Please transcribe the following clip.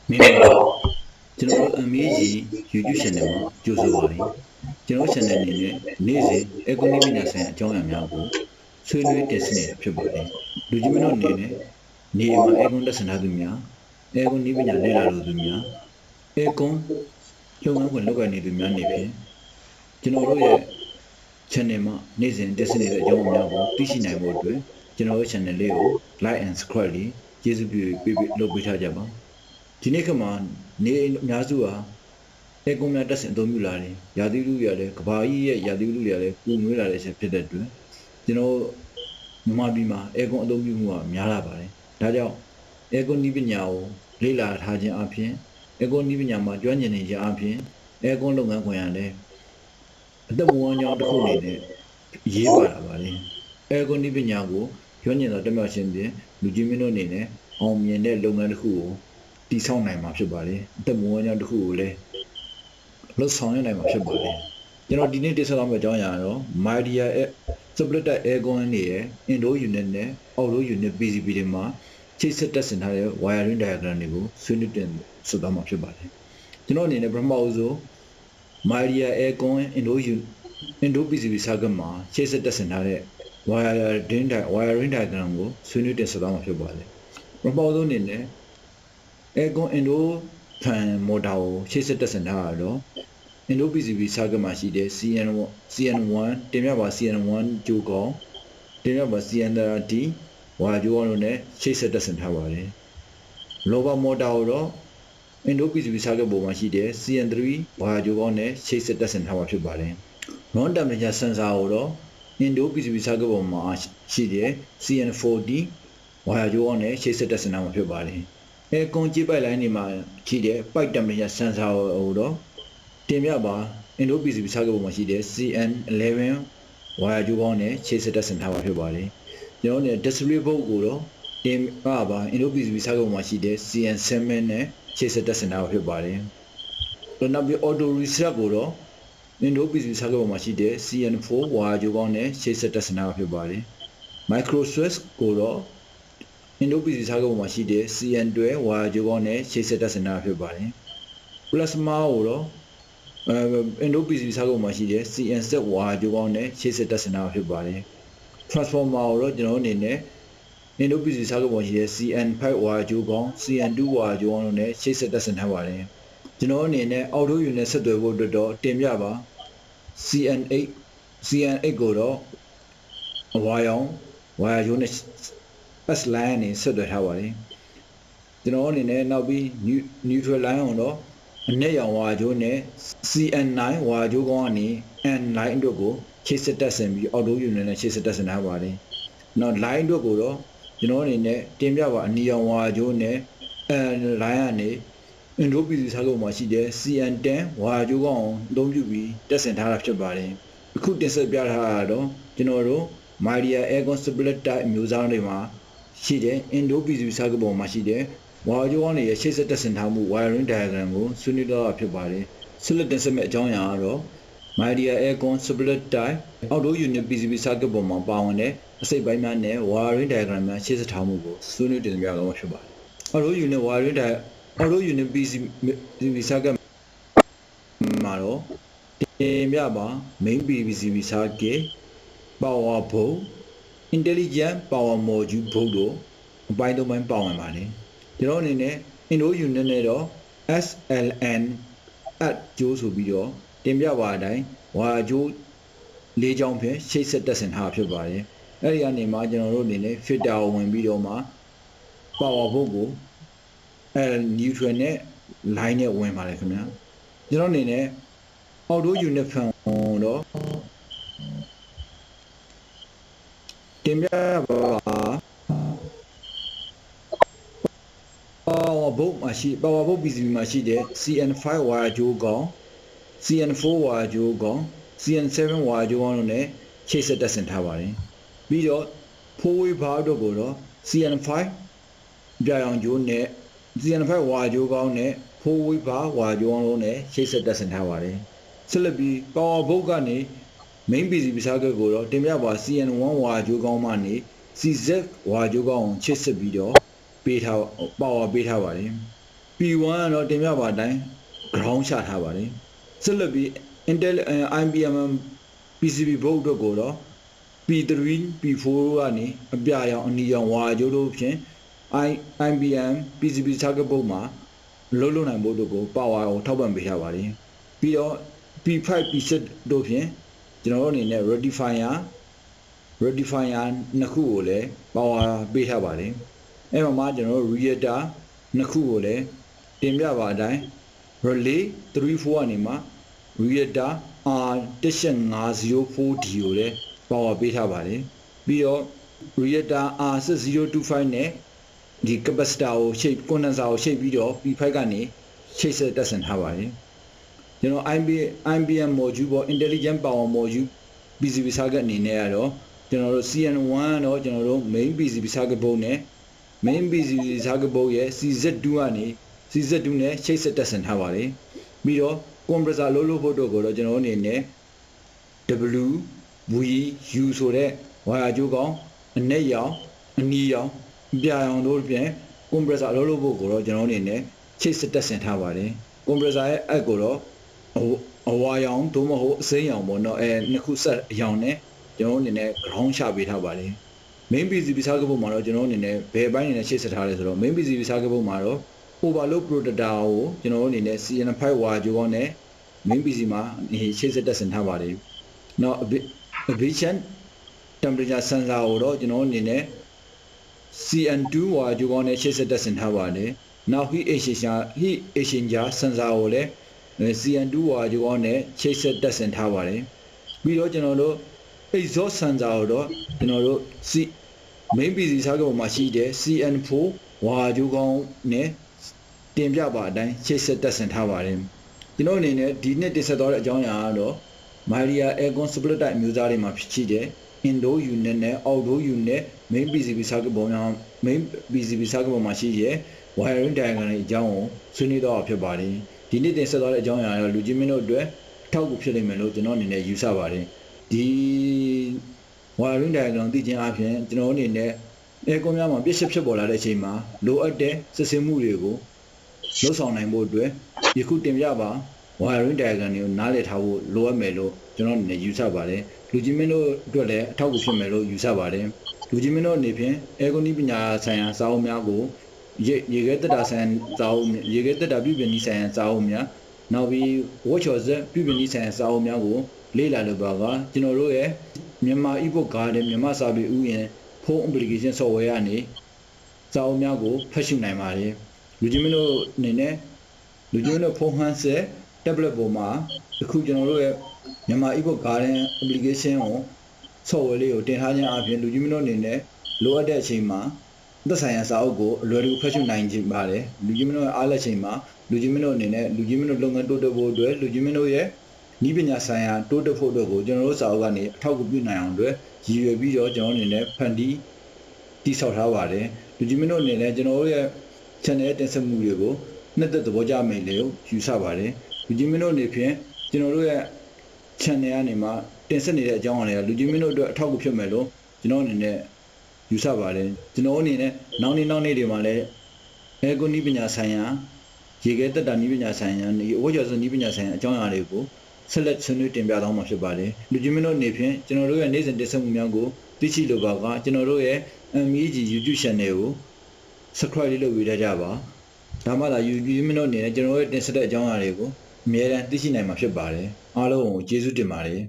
Myanmar, General Amiji, YouTube channel, Joseph Bari, General channel in Nazi, Econibina San, John Amago, Sunu Destiny, Pibari, Lujimino Nene, Nima Egon Dasanadumia, Egon Nibina Lela Ludumia, Econ, Young when look at Nidumia Nipi, General channel, Nazi and Destiny, John Amago, teaching I would do, General channel Leo, Light and Scrolly, Jesus Baby Lobita Jaba. ဒီနေ့ခါမှာနေအများစုဟာအဲကုန်းများတက်ဆင်အသုံးပြုလာတယ်။ရာသီဥတုရတယ်ကဘာကြီးရဲ့ရာသီဥတုတွေလည်းပူနွေးလာတဲ့ချက်ဖြစ်တဲ့အတွက်ကျွန်တော်မြန်မာပြည်မှာအဲကုန်းအသုံးပြုမှုကများလာပါတယ်။ဒါကြောင့်အဲကုန်းနည်းပညာကိုလေ့လာထားခြင်းအပြင်အဲကုန်းနည်းပညာမှာကျွမ်းကျင်နေခြင်းအပြင်အဲကုန်းလုပ်ငန်းခွင်ရလည်းအသက်မွေးဝမ်းကြောင်းတစ်ခုအနေနဲ့ရေးပါလာပါတယ်။အဲကုန်းနည်းပညာကိုကျွမ်းကျင်သောတက်မြောက်ခြင်းဖြင့်လူကြီးမင်းတို့အနေနဲ့အောင်မြင်တဲ့လုပ်ငန်းတစ်ခုကိုတီဆောက်နိုင်မှာဖြစ်ပါတယ်အသက်မွေးဝမ်းကြောင်းတစ်ခုကိုလည်းလှုပ်ဆောင်ရနိုင်မှာဖြစ်ပါတယ်ကျွန်တော်ဒီနေ့တင်ဆက်သွားမယ့်အကြောင်းအရာကတော့ Media Split Aircon ရဲ့ Indoor Unit နဲ့ Outdoor Unit PCB တွေမှာချိတ်ဆက်တက်ဆင်ထားတဲ့ wiring diagram တွေကိုဆွေးနွေးတင်ဆက်သွားမှာဖြစ်ပါတယ်ကျွန်တော်အနေနဲ့ပထမဆုံး Media Aircon Indoor PCB circuit မှာချိတ်ဆက်တက်ဆင်ထားတဲ့ wiring diagram ကိုဆွေးနွေးတင်ဆက်သွားမှာဖြစ်ပါတယ်ပထမဆုံးအနေနဲ့Aircon Indo fan motor ကိုရှေ့ဆက်တက်ဆင်ထားရတော့ Indo PCB circuit မှာရှိတဲ့ CN1 တင်ပြပါ CN1 ကြိုးကောင်တင်ပြပါ CN30 ဝါကြိုးကောင်တို့နဲ့ရှေ့ဆက်တက်ဆင်ထားပါတယ်။ Lower motor ကိုတော့ Indo PCB circuit ပေါ်မှာရှိတဲ့ CN3 ဝါကြိုးကောင်နဲ့ရှေ့ဆက်တက်ဆင်ထားမှာဖြစ်ပါတယ်။ Non temperature sensor ကိုတော့ Indo PCB circuit ပေါ်မှာရှိတဲ့ CN40 ဝါကြိုးကောင်နဲ့ရှေ့ဆက်တက်ဆင်ထားမှာဖြစ်ပါတယ်။ အဲကွန်ကြည့်ပိုက်လိုင်းတွေမှာရှိတဲ့ pipe temperature sensor ကိုတော့တင်ပြပါ Indo PCB circuit ပေါ်မှာရှိတဲ့ CN11 ဝါယာကြိုးပေါင်းနဲ့ချိတ်ဆက်တက်ဆင်ထားပါဖြစ်ပါတယ်။ကျွန်တော်တို့ display board ကိုတော့တင်ပြပါ Indo PCB circuit ပေါ်မှာရှိတဲ့ CN7 နဲ့ချိတ်ဆက်တက်ဆင်ထားပါဖြစ်ပါတယ်။နောက်ပြီး auto reset ကိုတော့ Indo PCB circuit ပေါ်မှာရှိတဲ့ CN4 ဝါယာကြိုးပေါင်းနဲ့ချိတ်ဆက်တက်ဆင်ထားပါဖြစ်ပါတယ်။ micro switch ကိုတော့Indo PCB circuit ပေါ်မှာရှိတဲ့ CN12 ဝါယာကြိုးပေါင်းနဲ့ချိတ်ဆက်တက်ဆင်ထားဖြစ်ပါတယ်။ Plasma ကိုတော့Indo PCB circuit ပေါ်မှာရှိတဲ့ CN7 ဝါယာကြိုးပေါင်းနဲ့ချိတ်ဆက်တက်ဆင်ထားဖြစ်ပါတယ်။ Transformer ကိုတော့ကျွန်တော်အနေနဲ့ Indo PCB circuit ပေါ်မှာရှိတဲ့ CN5 ဝါယာကြိုးပေါင်း CN2 ဝါယာကြိုးပေါင်းနဲ့ချိတ်ဆက်တက်ဆင်ထားပါတယ်။ကျွန်တော်အနေနဲ့ Outdoor Unit ဆက်သွယ်ဖို့အတွက်တော့တင်ပြပါ CN8 ကိုတော့ဝါယာကြိုးနဲ့S line နဲ့ဆက်သွယ်ထားပါတယ်ကျွန်တော်အနေနဲ့နောက်ပြီး neutral line ကိုတော့အနက်ရောင်ဝါကြိုးနဲ့ CN9 ဝါကြိုးကောင်းကနေ N line အတွက်ကိုချိတ်ဆက်တက်ဆင်ပြီး outdoor unit နဲ့ချိတ်ဆက်တက်ဆင်ထားပါတယ်နောက် line အတွက်ကိုတော့ကျွန်တော်အနေနဲ့တင်ပြပါအနီရောင်ဝါကြိုးနဲ့ N line ကနေ Indo PCB circuit မှာရှိတဲ့ CN10 ဝါကြိုးကောင်းအသုံးပြုပြီးတက်ဆင်ထားတာဖြစ်ပါတယ်အခုတင်ဆက်ပြထားတာတော့ကျွန်တော်တို့ Media Aircon Split Type အမျိုးအစားတွေမှာရှိတဲ့ Indo PCB circuit ပေါ်မှာရှိတဲ့ဝါကြိုးကနေရှေ့ဆက်တက်ဆင်ထားမှု wiring diagram ကိုဆွေးနွေးတော့ဖြစ်ပါတယ်။ဆက်လက်တင်ဆက်မယ့်အကြောင်းအရာကတော့ Media Aircon Split Type Outdoor Unit PCB circuit ပေါ်မှာပါဝင်တဲ့အစိတ်ပိုင်းများနဲ့ wiring diagram များရှေ့ဆက်ထားမှုကိုဆွေးနွေးတင်ပြတော့ဖြစ်ပါတယ်။ Outdoor Unit PCB circuit မှာတော့တင်ပြပါ main PCB circuit power board intelligent power module board တို့အပိုင်းသုံးပိုင်းပါဝင်ပါတယ်ကျွန်တော်အနေနဲ့ Indo unit နဲ့တော့ SLN ကြိုးဆိုပြီးတော့တင်ပြပါအတိုင်းဝါကြိုး၄ချောင်းဖြင့်ချိတ်ဆက်တက်ဆင်ထားဖြစ်ပါတယ်အဲ့ဒီကနေမှကျွန်တော်တို့အနေနဲ့ filter ကိုဝင်ပြီးတော့မှ power board ကိုneutral နဲ့ line နဲ့ဝင်ပါတယ်ခင်ဗျာကျွန်တော်အနေနဲ့ outdoor unit fan တော့တင်ပြပါ power board PCB မှာရှိတဲ့ CN5 ဝါကြိုးကောင် CN4 ဝါကြိုးကောင် CN7 ဝါကြိုးကောင်တို့နဲ့ချိတ်ဆက်တက်ဆင်ထားပါတယ်ပြီးတော့ 4-way bar တို့ကိုတော့ CN5 ပြာရောင်ကြိုးနဲ့ CN5 ဝါကြိုးကောင်နဲ့ 4-way bar ဝါကြိုးကောင်တို့နဲ့ချိတ်ဆက်တက်ဆင်ထားပါတယ်ဆက်လက်ပြီး power board ကနေ main PCB circuit ကိုတော့တင်ပြပါ CN1 ဝါကြိုးကောင်မှနေ CZ ဝါကြိုးကောင်ကိုချိတ်ဆက်ပြီးတော့ပေးထား power ပေးထားပါတယ် P1 တော့တင်ပြပါအတိုင်း ground ချထားပါတယ်ဆက်လက်ပြီး Intel IBM PCB board အတွက်ကိုတော့ P3 P4 ကနေအပြရောင်အနီရောင်ဝါကျိုးတို့ဖြင့် IBM PCB circuit board မှာလုံးလုံးနိုင်ဖို့တို့ကို power ကိုထောက်ပံ့ပေးထားပါတယ်ပြီးတော့ P5 P6 တို့ဖြင့်ကျွန်တော်တို့အနေနဲ့ rectifier နှစ်ခုကိုလည်း power ပေးထားပါတယ်အဲ့မှာကျွန်တော်တို့ reactor နှစ်ခုကိုလည်းတင်ပြပါအတိုင်း relay 34ကနေမှ reactor R150D ကိုလည်း power ပေးထားပါတယ်ပြီးတော့ reactor R6025 နဲ့ဒီ capacitor ကို shape condenser ကို shape ပြီးတော့ P5 ကနေ shape ဆက်တက်ဆင်ထားပါတယ်ကျွန်တော် IBM module ပေါ့ intelligent power module PCB circuit အနေနဲ့ကတော့ကျွန်တော်တို့ CN1 တော့ကျွန်တော်တို့ main PCB circuit board နဲ့ main PCB circuit board ရဲ့ CZ2 ကနေ CZ2 နဲ့ shape ဆက်တက်ဆင်ထားပါတယ်ပြီးတော့ compressor လို့ဖို့တော့ကိုတော့ကျွန်တော်အနေနဲ့ WVU ဆိုတဲ့ဝါယာကြိုးကောင်အနက်ရောင်အနီရောင်ပြာရောင်တို့ဖြင့် compressor လို့ဖို့ကိုတော့ကျွန်တော်အနေနဲ့ shape ဆက်တက်ဆင်ထားပါတယ် compressor ရဲ့အက်ကိုတော့အဝါရောင်သို့မဟုတ်အစိမ်းရောင်ပေါ့နော်နှစ်ခုဆက်အရောင်နဲ့ကျွန်တော်အနေနဲ့ ground ချပေးထားပါတယ် main PCB circuit board မှာတော့ကျွန်တော်အနေနဲ့ဘယ်ဘိုင်းအနေနဲ့ရှေ့ဆက်ထားလဲဆိုတော့ main PCB circuit board မှာတော့ overload protector ကိုကျွန်တော်အနေနဲ့ CN5 ဝါကြိုးကောင်းနဲ့ main PC မှာရှေ့ဆက်တက်ဆင်ထားပါတယ်နောက် aviation temperature sensor ကိုတော့ကျွန်တော်အနေနဲ့ CN2 ဝါကြိုးကောင်းနဲ့ရှေ့ဆက်တက်ဆင်ထားပါတယ်နောက် heat exchanger sensor ကိုလည်းCN2 ဝါကြိုးကောင်းနဲ့ရှေ့ဆက်တက်ဆင်ထားပါတယ်ပြီးတော့ကျွန်တော်တို့ exhaust sensor ကိုတော့ကျွန်တော်တို့ main PC circuit ပေါ်မှာရှိတဲ့ CN4 ဝါကြိုးကောင်းနဲ့တင်ပြပါအတိုင်းရှေ့ဆက်တက်ဆင်ထားပါတယ်ကျွန်တော်အနေနဲ့ဒီနှစ်တင်ဆက်သွားတဲ့အကြောင်းအရာကတော့ Media Aircon split type မျိုးစားတွေမှာဖြစ်ရှိတဲ့ indoor unit နဲ့ outdoor unit main PCB circuit ပေါ်မှာ main PCB circuit ပေါ်မှာရှိတဲ့ wiring diagram တွေအကြောင်းကိုဆွေးနွေးတော့ဖြစ်ပါတယ်ဒီနေ့တင်ဆက်သွားတဲ့အကြောင်းအရာကတော့လူကြီးမင်းတို့အတွက်အထောက်အကူဖြစ်လိမ့်မယ်လို့ကျွန်တော်အနေနဲ့ယူဆပါတယ်ဒီ wiring diagram သိချင်းအပြင်ကျွန်တော်အနေနဲ့ aircon များမှာပြည့်စုံဖြစ်ပေါ်လာတဲ့အချိန်မှာလိုအပ်တဲ့စစ်ဆေးမှုတွေကိုလှုပ်ဆောင်နိုင်ဖို့အတွက်ယခုတင်ပြပါ wiring diagram တွေကိုနားလည်ထားဖို့လိုအပ်မယ်လို့ကျွန်တော်အနေနဲ့ယူဆပါတယ်လူကြီးမင်းတို့အတွက်လည်းအထောက်အကူဖြစ်မယ်လို့ယူဆပါတယ်လူကြီးမင်းတို့အနေဖြင့် aircon ပညာဆိုင်ရာစာအုပ်များကိုရေခဲတက်တာဆိုင်ရာစာအုပ်ရေခဲတက်တာပြုပြင်နည်းဆိုင်ရာစာအုပ်များနောက်ပြီး workshop ပြုပြင်နည်းဆိုင်ရာစာအုပ်များကိုလေ့လာလိုပါကကျွန်တော်တို့ရဲ့မြန်မာ ebook garden မြန်မာစာပေဥယျာဉ် phone application software ကနေစာအုပ်များကိုဖတ်ရှုနိုင်ပါတယ်လူကြီးမင်းတို့အနေနဲ့လူကြီးမင်းတို့ phone handset tablet ပေါ်မှာအခုကျွန်တော်တို့ရဲ့မြန်မာ ebook garden application ကို software လေးကိုတင်ထားခြင်းအပြင်လူကြီးမင်းတို့အနေနဲ့လိုအပ်တဲ့အချိန်မှာသက်ဆိုင်ရာစာအုပ်ကိုအလွယ်တကူဖတ်ရှုနိုင်ကြပါတယ်လူကြီးမင်းတို့ရဲ့အားလက်ချိန်မှာလူကြီးမင်းတို့အနေနဲ့လူကြီးမင်းတို့လုပ်ငန်းတိုးတက်ဖို့အတွက်လူကြီးမင်းတို့ရဲ့ဤပညာဆိုင်ရာတိုးတက်ဖို့အတွက်ကိုကျွန်တော်တို့စာအုပ်ကနေအထောက်အကူပြုနိုင်အောင်အတွက်ရည်ရွယ်ပြီးတော့ကျွန်တော်အနေနဲ့ဖန်တီးတည်ဆောက်ထားပါတယ်လူကြီးမင်းတို့အနေနဲ့ကျွန်တော်တို့ရဲ့ channel တင်ဆက်မှုတွေကိုနှစ်သက်သဘောကျမယ်လို့ယူဆပါတယ်လူကြီးမင်းတို့အနေဖြင့်ကျွန်တော်တို့ရဲ့ channel ကနေမှတင်ဆက်နေတဲ့အကြောင်းအရာတွေကလူကြီးမင်းတို့အတွက်အထောက်အကူဖြစ်မယ်လို့ကျွန်တော်အနေနဲ့ယူဆပါတယ်ကျွန်တော်အနေနဲ့နောက်နေ့တွေမှာလည်းaircon နည်းပညာဆိုင်ရာရေခဲတက်တာနည်းပညာဆိုင်ရာဝါကျော်စနည်းပညာဆိုင်ရာအကြောင်းအရာတွေကိုဆက်လက်ဆွေးနွေးတင်ပြသွားမှာဖြစ်ပါတယ်လူကြီးမင်းတို့အနေဖြင့်ကျွန်တော်တို့ရဲ့နေ့စဉ်တင်ဆက်မှုများကိုသိရှိလိုပါကကျွန်တော်တို့ရဲ့ MEG YouTube channel ကို subscribe လုပ်ပေးကြပါဒါမှသာ YouTube မင်းတို့အနေနဲ့ကျွန်တော်တို့တင်ဆက်တဲ့အကြောင်းအရာတွေကိုအမြဲတမ်းသိရှိနိုင်မှာဖြစ်ပါတယ်အားလုံးကိုကျေးဇူးတင်ပါတယ်